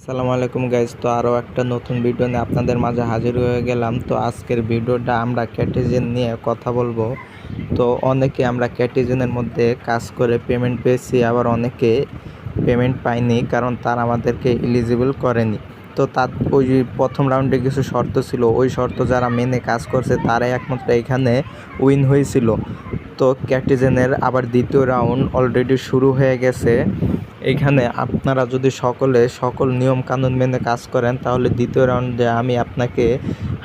আসসালামু আলাইকুম গাইজ। তো আরও একটা নতুন ভিডিও নিয়ে আপনাদের মাঝে হাজির হয়ে গেলাম। তো আজকের ভিডিওটা আমরা ক্যাটিজেন নিয়ে কথা বলবো। তো অনেকে আমরা ক্যাটিজেনের মধ্যে কাজ করে পেমেন্ট পেয়েছি, আবার অনেকে পেমেন্ট পাইনি কারণ তারা আমাদেরকে এলিজিবল করেনি। তো তার ওই প্রথম রাউন্ডে কিছু শর্ত ছিল, ওই শর্ত যারা মেনে কাজ করছে তারাই একমাত্র এখানে উইন হয়েছিল। তো ক্যাটিজেনের আবার দ্বিতীয় রাউন্ড অলরেডি শুরু হয়ে গেছে। এইখানে আপনারা যদি সকল নিয়মকানুন মেনে কাজ করেন তাহলে দ্বিতীয় রাউন্ডে আমি আপনাকে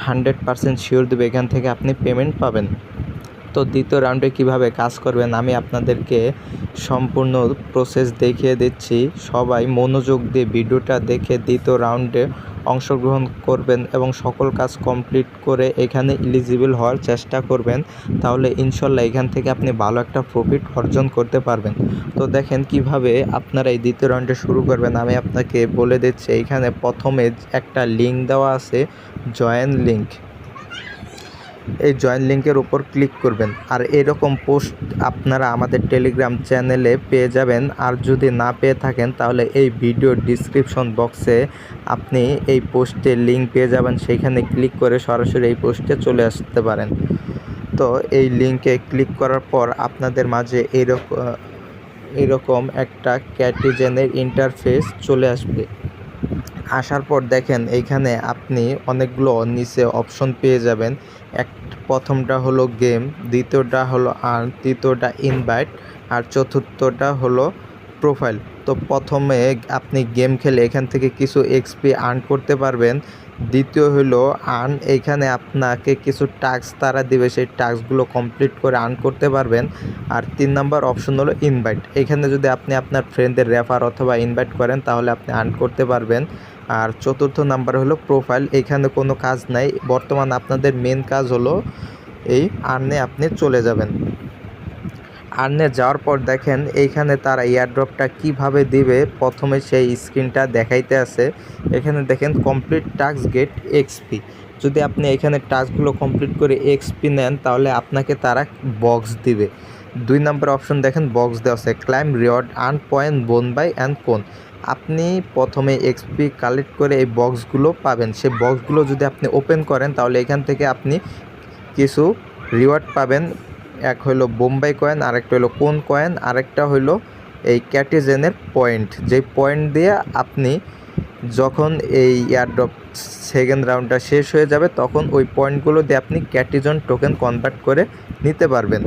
100% শিওর দেবো এখান থেকে আপনি পেমেন্ট পাবেন। তো দ্বিতীয় রাউন্ডে কিভাবে কাজ করবেন আমি আপনাদেরকে সম্পূর্ণ প্রসেস দেখিয়ে দিচ্ছি। সবাই মনোযোগ দিয়ে ভিডিওটা দেখে দ্বিতীয় রাউন্ডে অংশগ্রহণ করবেন এবং সকল কাজ কমপ্লিট করে এখানে এলিজিবল হওয়ার চেষ্টা করবেন। তাহলে ইনশাল্লাহ এখান থেকে আপনি ভালো একটা প্রফিট অর্জন করতে পারবেন। তো দেখেন কিভাবে আপনারা এই দ্বিতীয় রাউন্ডে শুরু করবেন আমি আপনাকে বলে দিচ্ছি। এইখানে প্রথমে একটা লিঙ্ক দেওয়া আছে, জয়েন লিঙ্ক। এই জয়েন লিঙ্কের উপর ক্লিক করবেন। আর এরকম পোস্ট আপনারা আমাদের টেলিগ্রাম চ্যানেলে পেয়ে যাবেন। আর যদি না পেয়ে থাকেন তাহলে এই ভিডিও ডিসক্রিপশন বক্সে আপনি এই পোস্টের লিঙ্ক পেয়ে যাবেন, সেইখানে ক্লিক করে সরাসরি এই পোস্টে চলে আসতে পারেন। তো এই লিঙ্কে ক্লিক করার পর আপনাদের মাঝে এরকম একটা ক্যাটিজেনের ইন্টারফেস চলে আসবে। আসার পর দেখেন এইখানে আপনি অনেকগুলো নিচে অপশন পেয়ে যাবেন। প্রথমটা হলো গেম, দ্বিতীয়টা হলো আর্ন, তৃতীয়টা ইনভাইট, আর চতুর্থটা হলো প্রোফাইল। তো প্রথমে আপনি গেম খেলে এখান থেকে কিছু এক্সপি আর্ন করতে পারবেন। দ্বিতীয় হলো আর্ন, এইখানে আপনাকে কিছু টাস্ক তারা দিবে, সেই টাস্কগুলো কমপ্লিট করে আর্ন করতে পারবেন। আর 3 নম্বর অপশন হলো ইনভাইট, এখানে যদি আপনি আপনার ফ্রেন্ডদের রেফার অথবা ইনভাইট করেন তাহলে আপনি আর্ন করতে পারবেন। আর চতুর্থ নাম্বার হলো প্রোফাইল, এখানে কোনো কাজ নাই, বর্তমান আপনাদের মেন কাজ হলো এই আর্নে আপনি চলে যাবেন। আর্নে যাওয়ার পর দেখেন এইখানে তারা এয়ারড্রপটা কিভাবে দিবে প্রথমে সেই স্ক্রিনটা দেখাইতে আছে। এখানে দেখেন কমপ্লিট টাস্ক গেট এক্সপি, যদি আপনি এখানে টাস্কগুলো কমপ্লিট করে এক্সপি নেন তাহলে আপনাকে তারা বক্স দিবে। 2 নম্বর অপশন দেখেন বক্স দেওয়া আছে, ক্লাইম রিওয়ার্ড আর্ন পয়েন্ট বোন বাই অ্যান্ড কোন। আপনি প্রথমে এক্সপি কালেক্ট করে এই বক্সগুলো পাবেন। সেই বক্সগুলো যদি আপনি ওপেন করেন তাহলে এখান থেকে আপনি কিছু রিওয়ার্ড পাবেন। এক হলো বোম্বাই কয়েন, আরেকটা হলো কোন কয়েন, আরেকটা হলো এই ক্যাটিজেনের পয়েন্ট। যেই পয়েন্ট দিয়ে আপনি যখন এই এয়ারড্রপ সেকেন্ড রাউন্ডটা শেষ হয়ে যাবে তখন ওই পয়েন্টগুলো দিয়ে আপনি ক্যাটিজন টোকেন কনভার্ট করে নিতে পারবেন।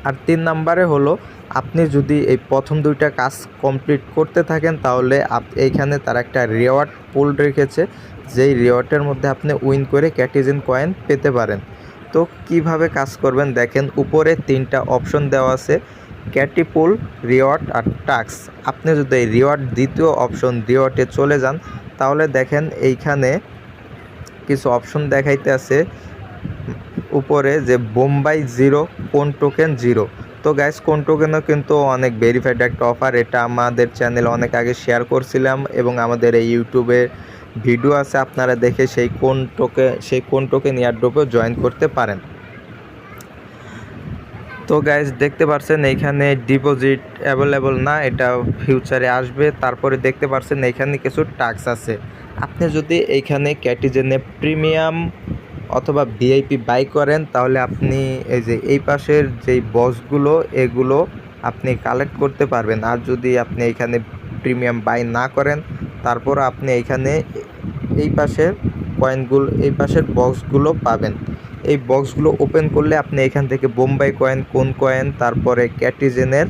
আর 3 নম্বরে হলো আপনি যদি এই প্রথম 2টা কাজ কমপ্লিট করতে থাকেন তাহলে এইখানে তারা একটা রিওয়ার্ড পুল রেখেছে, যেই রিওয়ার্ডের মধ্যে আপনি উইন করে ক্যাটিজেন কয়েন পেতে পারেন। তো কিভাবে কাজ করবেন দেখেন, উপরে 3টা অপশন দেওয়া আছে, ক্যাটিপুল, রিওয়ার্ড আর টাস্ক। আপনি যদি এই রিওয়ার্ড দ্বিতীয় অপশন রিওয়ার্ডে চলে যান তাহলে দেখেন এইখানে কিছু অপশন দেখাইতে আছে উপরে যে বোম্বাই 0, কোন টোকেন 0। তো গাইস কোন টোকেনও কিন্তু অনেক ভেরিফাইড একটা অফার, এটা আমাদের চ্যানেলে অনেক আগে শেয়ার করছিলাম এবং আমাদের এই ইউটিউবে ভিডিও আছে, আপনারা দেখে সেই কোন টোকেন এয়ারড্রপেও জয়েন করতে পারেন। তো গাইস দেখতে পাচ্ছেন এইখানে ডিপোজিট অ্যাভেলেবল না, এটা ফিউচারে আসবে। তারপরে দেখতে পাচ্ছেন এইখানে কিছু টাস্ক আছে। আপনি যদি এইখানে ক্যাটিজেনে প্রিমিয়াম অথবা ভিআইপি বাই করেন তাহলে আপনি এই যে এই পাশের যেই বক্সগুলো এগুলো আপনি কালেক্ট করতে পারবেন। আর যদি আপনি এখানে প্রিমিয়াম বাই না করেন তারপর আপনি এইখানে এই পাশের কয়েনগুলো, এই পাশের বক্সগুলো পাবেন। এই বক্সগুলো ওপেন করলে আপনি এখান থেকে বোম্বাই কয়েন, কোন কয়েন, তারপরে ক্যাটিজেনের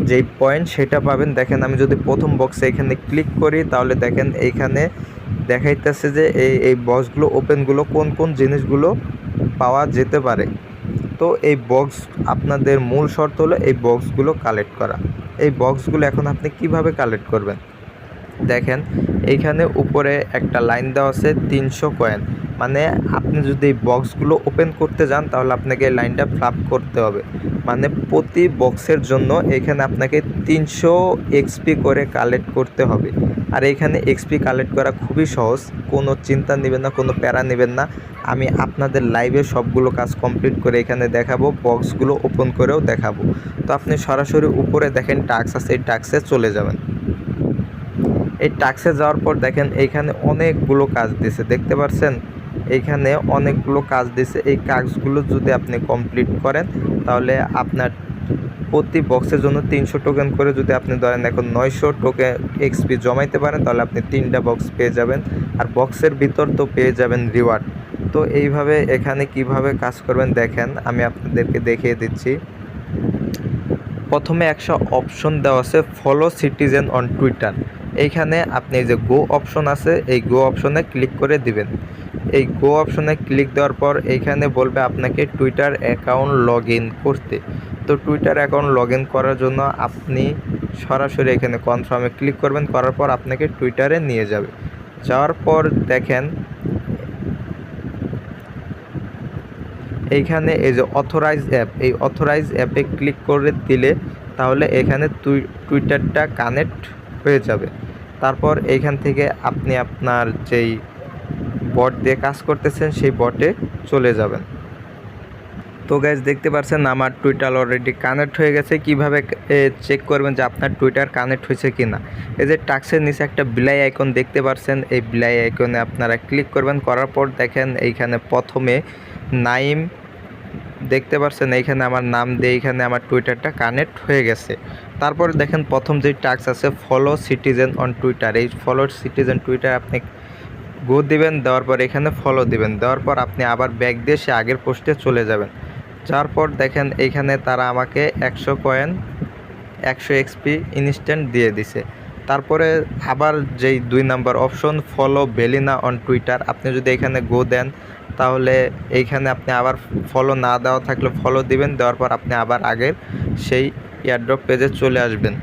যেই পয়েন্ট সেটা পাবেন। দেখেন আমি যদি প্রথম বক্সে এখানে ক্লিক করি তাহলে দেখেন এইখানে দেখাইতেছে যে এই বক্সগুলো ওপেনগুলো কোন জিনিসগুলো পাওয়া যেতে পারে। তো এই বক্স আপনাদের মূল শর্ত হলো এই বক্সগুলো কালেক্ট করা। এই বক্সগুলো এখন আপনি কিভাবে কালেক্ট করবেন দেখেন, এইখানে উপরে একটা লাইন দেওয়া আছে 300 কয়েন, মানে আপনি যদি এই বক্সগুলো ওপেন করতে যান তাহলে আপনাকে এই লাইনটা ফ্লাপ করতে হবে, মানে প্রতি বক্সের জন্য এখানে আপনাকে 300 এক্সপি করে কালেক্ট করতে হবে। আর এখানে এক্সপি কালেক্ট করা খুবই সহজ, কোনো চিন্তা নেবেন না, কোনো প্যারা নেবেন না। আমি আপনাদের লাইভে সবগুলো কাজ কমপ্লিট করে এখানে দেখাবো, বক্সগুলো ওপেন করেও দেখাবো। তো আপনি সরাসরি উপরে দেখেন টাস্ক আছে, এই টাস্কে চলে যাবেন। এই টাস্কে যাওয়ার পর দেখেন এইখানে অনেকগুলো কাজ দিছে, দেখতে পাচ্ছেন এইখানে অনেকগুলো কাজ দিছে। এই কাজগুলো যদি আপনি কমপ্লিট করেন তাহলে আপনার প্রতি বক্সের জন্য 300 টোকেন করে যদি আপনি ধরেন এখন 900 টোকেন এক্সপি জমাইতে পারেন তাহলে আপনি 3টা বক্স পেয়ে যাবেন, আর বক্সের ভিতর তো পেয়ে যাবেন রিওয়ার্ড। তো এইভাবে এখানে কিভাবে কাজ করবেন দেখেন আমি আপনাদেরকে দেখিয়ে দিচ্ছি। প্রথমে একটা অপশন দেওয়া আছে ফলো সিটিজেন অন টুইটার। এইখানে আপনি এই যে গো অপশন আছে, এই গো অপশনে ক্লিক করে দিবেন। এই গো অপশনে ক্লিক দেওয়ার পর এইখানে বলবে আপনাকে টুইটার অ্যাকাউন্ট লগ ইন করতে। তো টুইটার অ্যাকাউন্ট লগ ইন করার জন্য আপনি সরাসরি এখানে কনফার্মে ক্লিক করবেন, করার পর আপনাকে টুইটারে নিয়ে যাবে। যাওয়ার পর দেখেন এইখানে এই যে অথরাইজ অ্যাপ, এই অথরাইজ অ্যাপে ক্লিক করে দিলে তাহলে এখানে টুইটারটা কানেক্ট হয়ে যাবে। তারপর এইখান থেকে আপনি আপনার যেই বট দিয়ে কাজ করতেছেন সেই বটে চলে যাবেন। তো গাইজ দেখতে পাচ্ছেন আমার টুইটার অলরেডি কানেক্ট হয়ে গেছে। কিভাবে চেক করবেন যে আপনার টুইটার কানেক্ট হয়েছে কিনা, এই যে টাস্কের নিচে একটা বিলাই আইকন দেখতে পাচ্ছেন, এই বিলাই আইকনে আপনারা ক্লিক করবেন। করার পর দেখেন এইখানে প্রথমে নাইম দেখতে পাচ্ছেন, এইখানে আমার নাম দিয়ে এইখানে আমার টুইটারটা কানেক্ট হয়ে গেছে। তারপর দেখেন প্রথম যে টাস্ক আছে ফলো সিটিজেন অন টুইটার, এই ফলো সিটিজেন টুইটার আপনি গো দিবেন, দেওয়ার পর এখানে ফলো দিবেন, দেওয়ার পর আপনি আবার ব্যাক দিয়ে সে আগের পোস্টে চলে যাবেন। যাওয়ার পর দেখেন এইখানে তারা আমাকে 100 কয়েন 100 এক্সপি ইনস্ট্যান্ট দিয়ে দিছে। তারপরে আবার যেই 2 number option follow Belina on Twitter, আপনি যদি এখানে গো দেন তাহলে এইখানে আপনি আবার ফলো না দেওয়া থাকলে ফলো দিবেন, দেওয়ার পর আপনি আবার আগের সেই এয়ারড্রপ পেজে চলে আসবেন।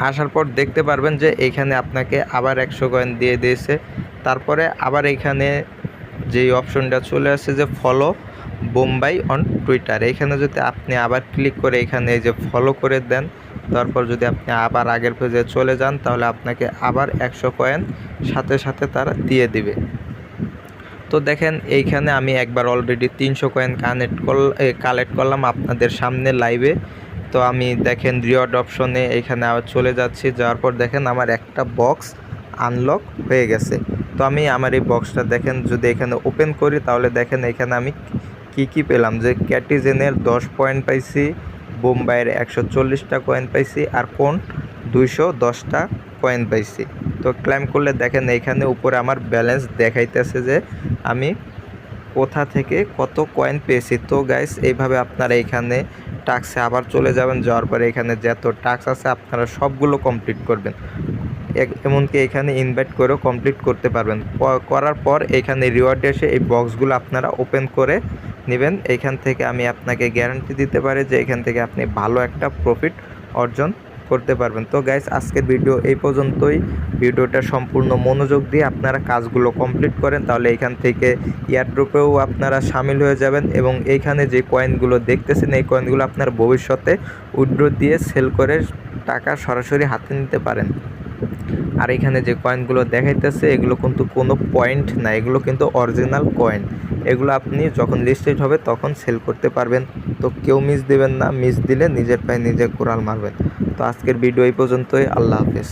আসার পর দেখতে পারবেন যে এইখানে আপনাকে আবার 100 কয়েন দিয়ে দিয়েছে। তারপরে আবার এইখানে যেই অপশনটা চলে আসছে যে ফলো বোম্বাই অন টুইটার, এইখানে যদি আপনি আবার ক্লিক করে এখানে এই যে ফলো করে দেন, তারপর যদি আপনি আবার আগের পেজে চলে যান তাহলে আপনাকে আবার 100 কয়েন সাথে সাথে তারা দিয়ে দিবে। তো দেখেন এইখানে আমি একবার অলরেডি 300 কয়েন কালেক্ট করলাম আপনাদের সামনে লাইভে। তো আমি দেখেন রিওয়ার্ড অপশনে এইখানে আবার চলে যাচ্ছি, যাওয়ার পর দেখেন আমার একটা বক্স আনলক হয়ে গেছে। তো আমি আমার এই বক্সটা দেখেন যদি এখানে ওপেন করি তাহলে দেখেন এখানে আমি কি পেলাম, যে ক্যাটিজেনের 10 পয়েন্ট পাইছি, বোম্বাইয়ের 140টা কয়েন পাইছি, আর কোন 210টা কয়েন পাইছি। তো ক্লাইম করলে দেখেন এইখানে উপরে আমার ব্যালেন্স দেখাইতেছে যে আমি কোথা থেকে কত কয়েন পেয়েছি। তো গাইস এইভাবে আপনারা এইখানে টাস্কে আবার চলে যাবেন, যাওয়ার পরে এখানে যত টাস্ক আছে আপনারা সবগুলো কমপ্লিট করবেন, এমনকি এখানে ইনভাইট করেও কমপ্লিট করতে পারবেন। করার পর এখানে রিওয়ার্ডে এসে এই বক্সগুলো আপনারা ওপেন করে নেবেন। এইখান থেকে আমি আপনাকে গ্যারান্টি দিতে পারি যে এখান থেকে আপনি ভালো একটা প্রফিট অর্জন করতে পারবেন। তো গাইস আজকের ভিডিও এই পর্যন্তই। ভিডিওটা সম্পূর্ণ মনোযোগ দিয়ে আপনারা কাজগুলো কমপ্লিট করেন তাহলে এখান থেকে এয়ারড্রপেও আপনারা সামিল হয়ে যাবেন, এবং এইখানে যে কয়েনগুলো দেখতেছেন এই কয়েনগুলো আপনার ভবিষ্যতে উইথড্র দিয়ে সেল করে টাকা সরাসরি হাতে নিতে পারেন। আর এখানে যে কয়েনগুলো দেখাইতেছে এগুলো কিন্তু কোনো পয়েন্ট না, এগুলো কিন্তু অরিজিনাল কয়েন। এগুলো আপনি যখন লিস্টেড হবে তখন সেল করতে পারবেন। তো কেউ মিস দেবেন না, মিস দিলে নিজের পায়ে নিজে কোরাল মারবেন। তো আজকের ভিডিও এই পর্যন্তই। আল্লাহ হাফেজ।